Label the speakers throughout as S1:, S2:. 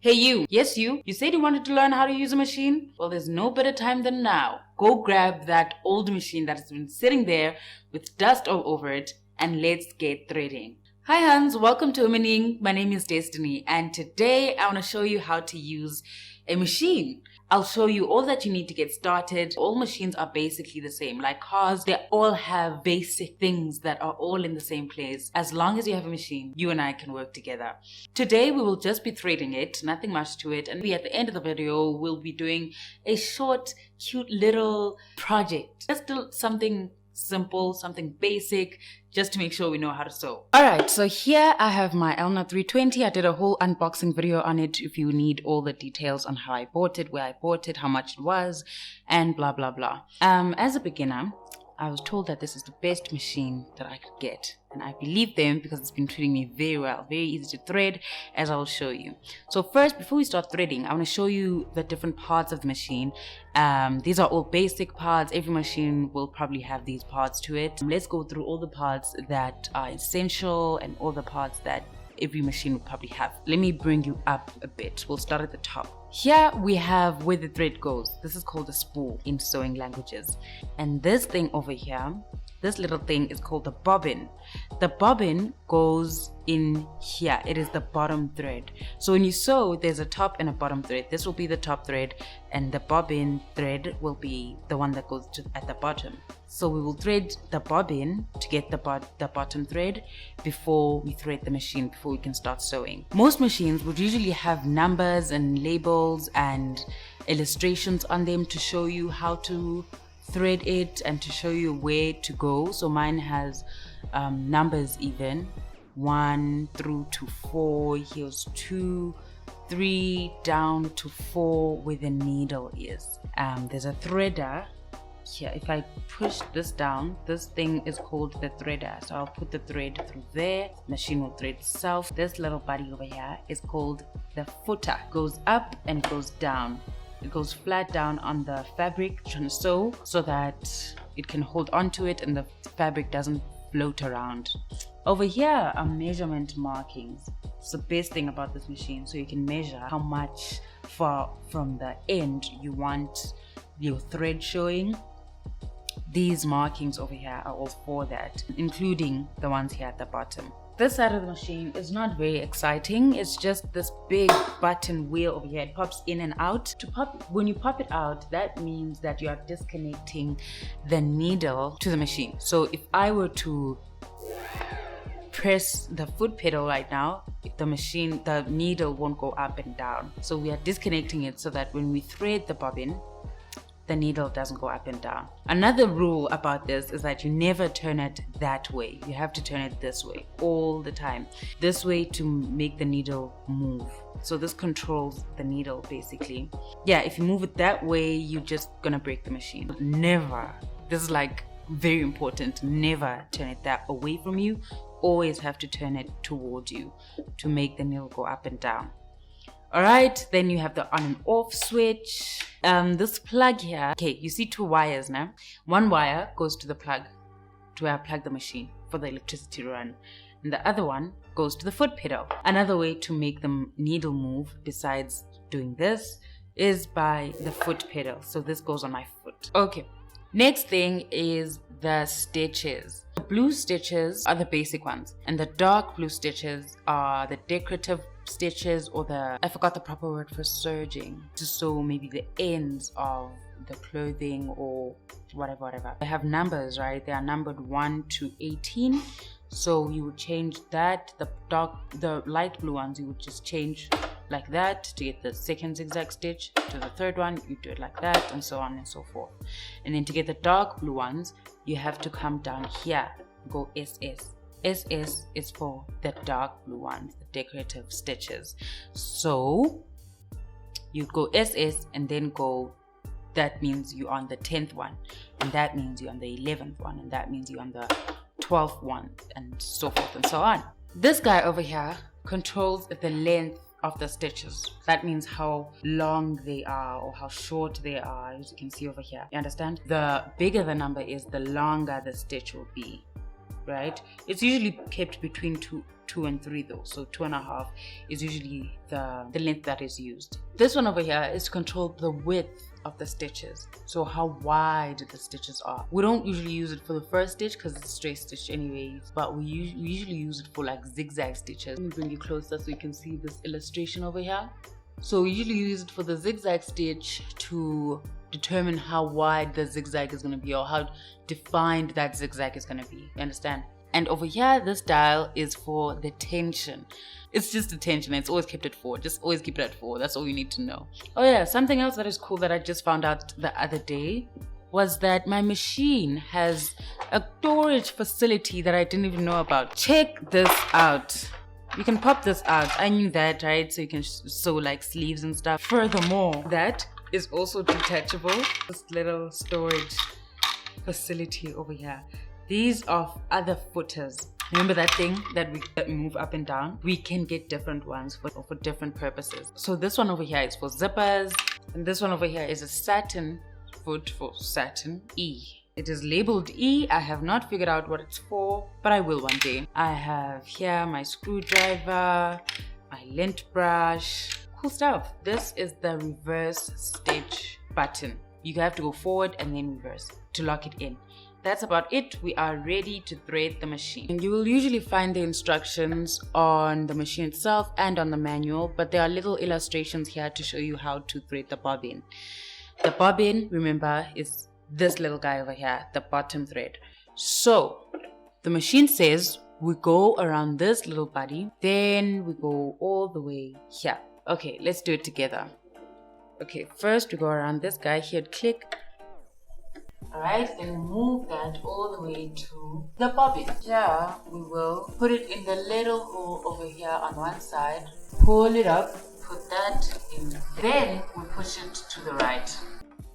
S1: Hey you, yes you said you wanted to learn how to use a machine? Well, there's no better time than now. Go grab that old machine that has been sitting there with dust all over it and let's get threading. Hi Hans, welcome to Umening. My name is Destiny and today I want to show you how to use a machine. I'll show you all that you need to get started. All machines are basically the same. Like cars, they all have basic things that are all in the same place. As long as you have a machine, you and I can work together. Today, we will just be threading it, nothing much to it. And at the end of the video, we'll be doing a short, cute little project. Just something simple, something basic, just to make sure we know how to sew. Alright, so here I have my Elna 320. I did a whole unboxing video on it if you need all the details on how I bought it, where I bought it, how much it was, and blah blah blah. As a beginner, I was told that this is the best machine that I could get. And I believe them because it's been treating me very well. Very easy to thread, as I will show you. So first, before we start threading, I want to show you the different parts of the machine. These are all basic parts. Every machine will probably have these parts to it. Let's go through all the parts that are essential and all the parts that every machine will probably have. Let me bring you up a bit. We'll start at the top. Here we have where the thread goes. This is called a spool in sewing languages. And this thing over here, this little thing is called the bobbin. The bobbin goes in here. It is the bottom thread. So when you sew, there's a top and a bottom thread. This will be the top thread and the bobbin thread will be the one that goes at the bottom. So we will thread the bobbin to get the bottom thread before we thread the machine, before we can start sewing. Most machines would usually have numbers and labels and illustrations on them to show you how to thread it and to show you where to go. So mine has numbers even 1 through to 4. Here's 2, 3 down to 4 where the needle is. There's a threader here. If I push this down, this thing is called the threader. So I'll put the thread through there. Machine will thread itself. This little buddy over here is called the footer. Goes up and goes down. It goes flat down on the fabric trying to sew so that it can hold onto it and the fabric doesn't float around. Over here are measurement markings. It's the best thing about this machine. So you can measure how much far from the end you want your thread showing. These markings over here are all for that, including the ones here at the bottom. This side of the machine is not very exciting. It's just this big button wheel over here. It pops in and out. When you pop it out, that means that you are disconnecting the needle to the machine. So if I were to press the foot pedal right now, the needle won't go up and down. So we are disconnecting it so that when we thread the bobbin, the needle doesn't go up and down. Another rule about this is that you never turn it that way. You have to turn it this way all the time. This way to make the needle move. So this controls the needle basically. Yeah, if you move it that way, you're just gonna break the machine. Never. This is like very important. Never turn it that away from you. Always have to turn it towards you to make the needle go up and down. Alright, then you have the on and off switch. This plug here, okay, you see 2 wires now. One wire goes to the plug, to where I plug the machine for the electricity to run. And the other one goes to the foot pedal. Another way to make the needle move besides doing this is by the foot pedal. So this goes on my foot. Okay, next thing is the stitches. The blue stitches are the basic ones. And the dark blue stitches are the decorative stitches, or I forgot the proper word for serging, to sew maybe the ends of the clothing or whatever. They have numbers, right? They are numbered 1 to 18. So you would change that. The light blue ones, you would just change like that to get the second zigzag stitch. To the third one, you do it like that, and so on and so forth. And then to get the dark blue ones, you have to come down here, go SS. SS is for the dark blue ones, the decorative stitches. So you go SS and then go, that means you're on the 10th one, and that means you're on the 11th one, and that means you're on the 12th one, and so forth and so on. This guy over here controls the length of the stitches. That means how long they are or how short they are, as you can see over here. You understand? The bigger the number is, the longer the stitch will be. Right? It's usually kept between two 2 and 3 though, so 2.5 is usually the length that is used. This one over here is to control the width of the stitches, so how wide the stitches are. We don't usually use it for the first stitch because it's straight stitch anyways, but we usually use it for like zigzag stitches. Let me bring you closer so you can see this illustration over here. So we usually use it for the zigzag stitch to determine how wide the zigzag is going to be, or how defined that zigzag is going to be. You understand? And over here, this dial is for the tension. It's just the tension. It's always kept at 4. Just always keep it at 4. That's all you need to know. Oh yeah, something else that is cool that I just found out the other day was that my machine has a storage facility that I didn't even know about. Check this out. You can pop this out. I knew that, right? So you can sew like sleeves and stuff. Furthermore, that is also detachable. This little storage facility over here. These are other footers. Remember that thing that we move up and down? We can get different ones for different purposes. So this one over here is for zippers. And this one over here is a satin foot for satin E. It is labeled E. I have not figured out what it's for, but I will one day. I have here my screwdriver, my lint brush. Cool stuff. This is the reverse stitch button. You have to go forward and then reverse to lock it in. That's about it. We are ready to thread the machine. And you will usually find the instructions on the machine itself and on the manual, but there are little illustrations here to show you how to thread the bobbin. The bobbin, remember, is this little guy over here, the bottom thread. So the machine says we go around this little body, then we go all the way here. Okay, let's do it together. Okay, first we go around this guy here, click. Alright, then move that all the way to the bobbin. Here we will put it in the little hole over here on one side, pull it up, put that in, then we push it to the right.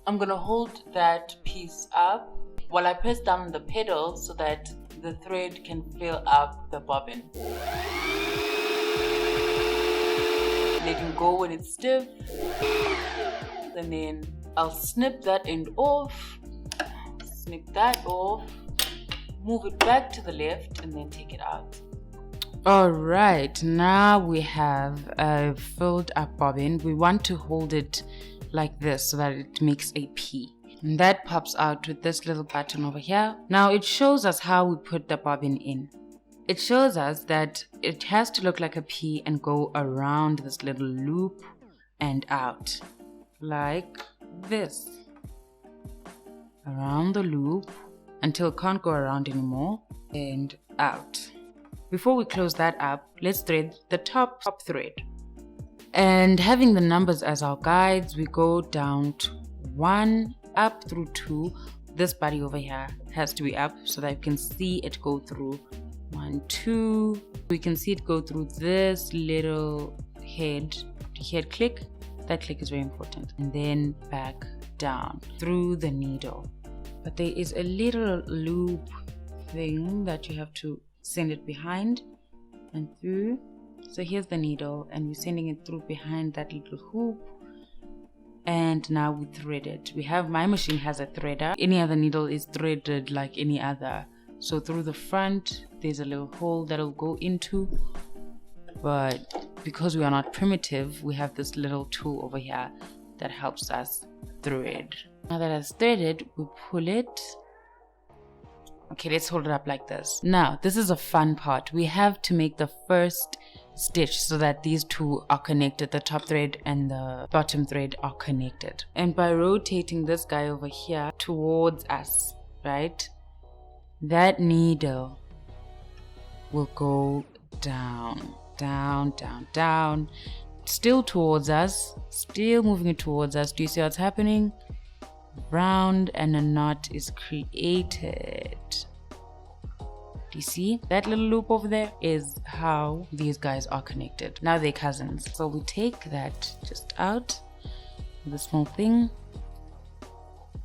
S1: I'm gonna hold that piece up while I press down on the pedal so that the thread can fill up the bobbin. Letting go when it's stiff, and then I'll snip that end off, snip that off, move it back to the left, and then take it out. Alright, now we have a filled up bobbin. We want to hold it like this so that it makes a P. And that pops out with this little button over here. Now it shows us how we put the bobbin in. It shows us that it has to look like a P and go around this little loop and out. Like this. Around the loop until it can't go around anymore and out. Before we close that up, let's thread the top thread. And having the numbers as our guides, we go down to 1 up through 2. This body over here has to be up so that you can see it go through 1, 2. We can see it go through this little head click. That click is very important. And then back down through the needle. But there is a little loop thing that you have to send it behind and through. So here's the needle and we're sending it through behind that little hoop. And now we thread it. My machine has a threader. Any other needle is threaded like any other. So through the front, there's a little hole that'll go into. But because we are not primitive, we have this little tool over here that helps us thread. Now that it's threaded, we pull it. Okay, let's hold it up like this. Now, this is a fun part. We have to make the first stitch so that these two are connected. The top thread and the bottom thread are connected. And by rotating this guy over here towards us, right? That needle will go down, down, down, down. Still towards us, still moving it towards us. Do you see what's happening? Round and a knot is created. Do you see that little loop over there? Is how these guys are connected. Now they're cousins. So we take that just out, the small thing,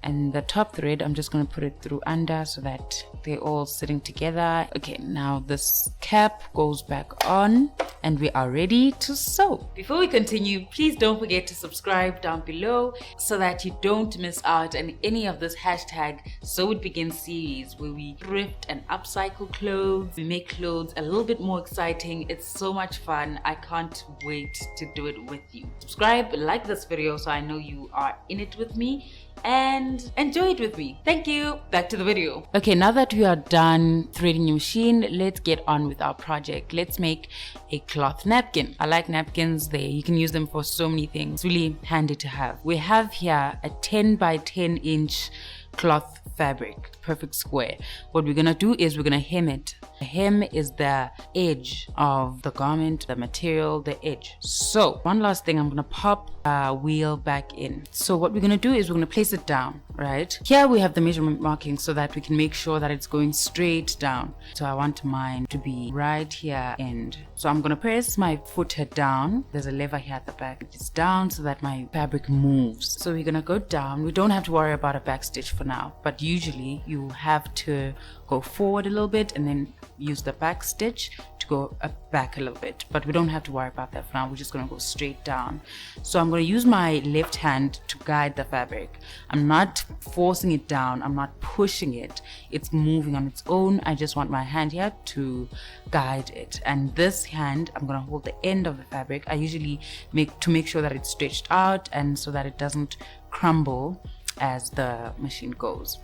S1: and the top thread I'm just going to put it through under so that they're all sitting together. Okay, now this cap goes back on and we are ready to sew. Before we continue, please don't forget to subscribe down below so that you don't miss out on any of this hashtag Sew It Begins series, where we thrift and upcycle clothes. We make clothes a little bit more exciting. It's so much fun. I can't wait to do it with you. Subscribe, like this video so I know you are in it with me, and enjoy it with me. Thank you. Back to the video. Okay, now that we are done threading your machine, let's get on with our project. Let's make a cloth napkin. I like napkins. You can use them for so many things. It's really handy to have. We have here a 10 by 10 inch cloth fabric, perfect square. What we're gonna do is we're gonna hem it. The hem is the edge of the garment, the material, the edge. So one last thing, I'm gonna pop a wheel back in. So what we're gonna do is we're gonna place it down, right? Here we have the measurement marking so that we can make sure that it's going straight down. So I want mine to be right here end. So I'm gonna press my footer down. There's a lever here at the back. It's down so that my fabric moves. So we're gonna go down. We don't have to worry about a back stitch for now, but usually you have to go forward a little bit and then use the back stitch to go back a little bit, but we don't have to worry about that for now. We're just going to go straight down. So I'm going to use my left hand to guide the fabric. I'm not forcing it down, I'm not pushing it, it's moving on its own. I just want my hand here to guide it, and this hand I'm going to hold the end of the fabric. I usually make sure that it's stretched out and so that it doesn't crumble as the machine goes.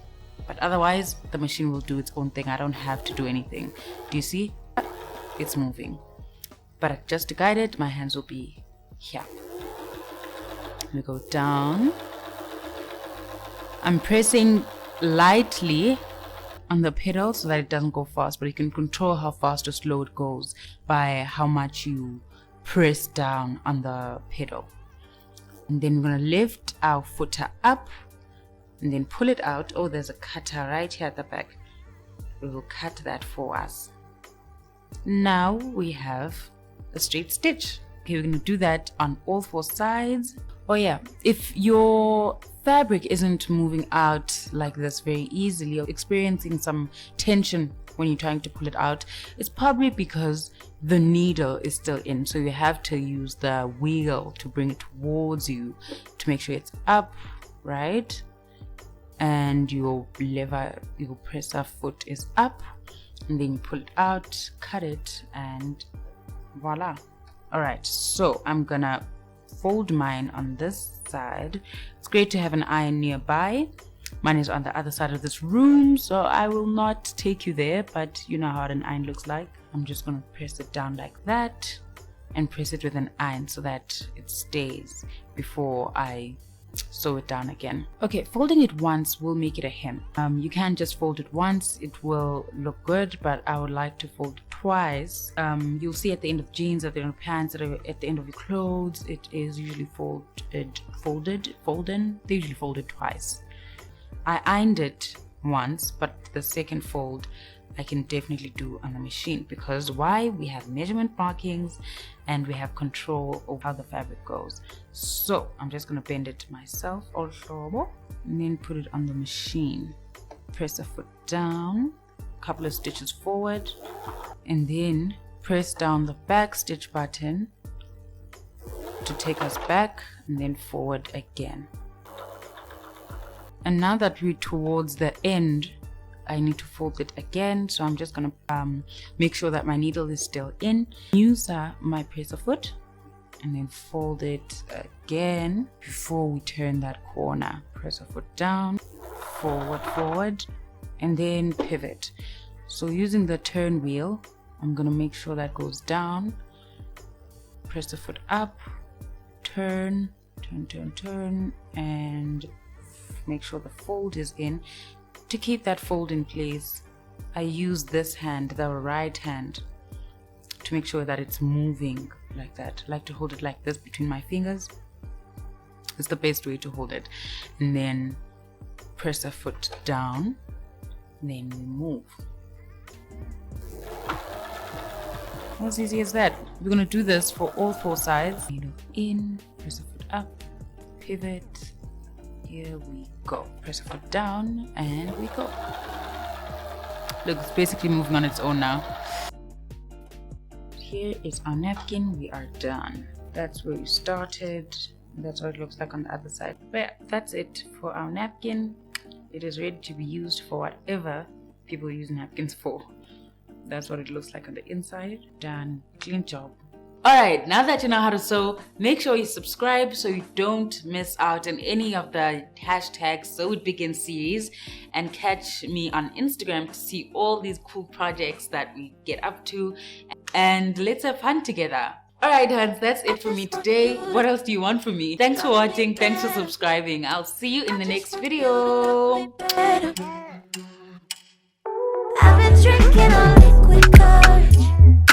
S1: But otherwise the machine will do its own thing. I don't have to do anything. Do you see? It's moving. But just to guide it, my hands will be here. We go down. I'm pressing lightly on the pedal so that it doesn't go fast, but you can control how fast or slow it goes by how much you press down on the pedal. And then we're going to lift our footer up and then pull it out. Oh, there's a cutter right here at the back. We will cut that for us. Now we have a straight stitch. Okay, we're going to do that on all four sides. Oh yeah, if your fabric isn't moving out like this very easily, or experiencing some tension when you're trying to pull it out, it's probably because the needle is still in. So you have to use the wheel to bring it towards you to make sure it's up, right? And your lever, your presser foot is up, and then you pull it out, cut it, and voila. All right, so I'm gonna fold mine on this side. It's great to have an iron nearby. Mine is on the other side of this room, so I will not take you there, but you know how an iron looks like. I'm just gonna press it down like that and press it with an iron so that it stays before I sew it down again. Okay, folding it once will make it a hem. You can just fold it once, it will look good, but I would like to fold it twice. You'll see at the end of jeans, at the end of pants, at the end of your clothes, it is usually folded. They usually folded twice. I ironed it once, but the second fold I can definitely do on the machine, because why? We have measurement markings and we have control of how the fabric goes. So I'm just going to bend it myself also and then put it on the machine. Press a foot down, a couple of stitches forward, and then press down the back stitch button to take us back and then forward again. And now that we're towards the end, I need to fold it again, so I'm just gonna make sure that my needle is still in. Use my presser foot and then fold it again before we turn that corner. Presser foot down, forward, and then pivot. So using the turn wheel, I'm gonna make sure that goes down. Presser foot up, turn, and make sure the fold is in. To keep that fold in place, I use this hand, the right hand, to make sure that it's moving like that. I like to hold it like this between my fingers. It's the best way to hold it. And then press a foot down, then we move. As easy as that. We're going to do this for all four sides. Needle in, press a foot up, pivot. Here we go. Press a foot down and we go. Look, it's basically moving on its own now. Here is our napkin. We are done. That's where we started. That's what it looks like on the other side. But yeah, that's it for our napkin. It is ready to be used for whatever people use napkins for. That's what it looks like on the inside. Done. Clean job. Alright, now that you know how to sew, make sure you subscribe so you don't miss out on any of the hashtag #sewitbegins series, and catch me on Instagram to see all these cool projects that we get up to, and let's have fun together. Alright, Hans, that's it for me today. What else do you want from me? Thanks for watching, thanks for subscribing. I'll see you in the next video.
S2: I've been drinking all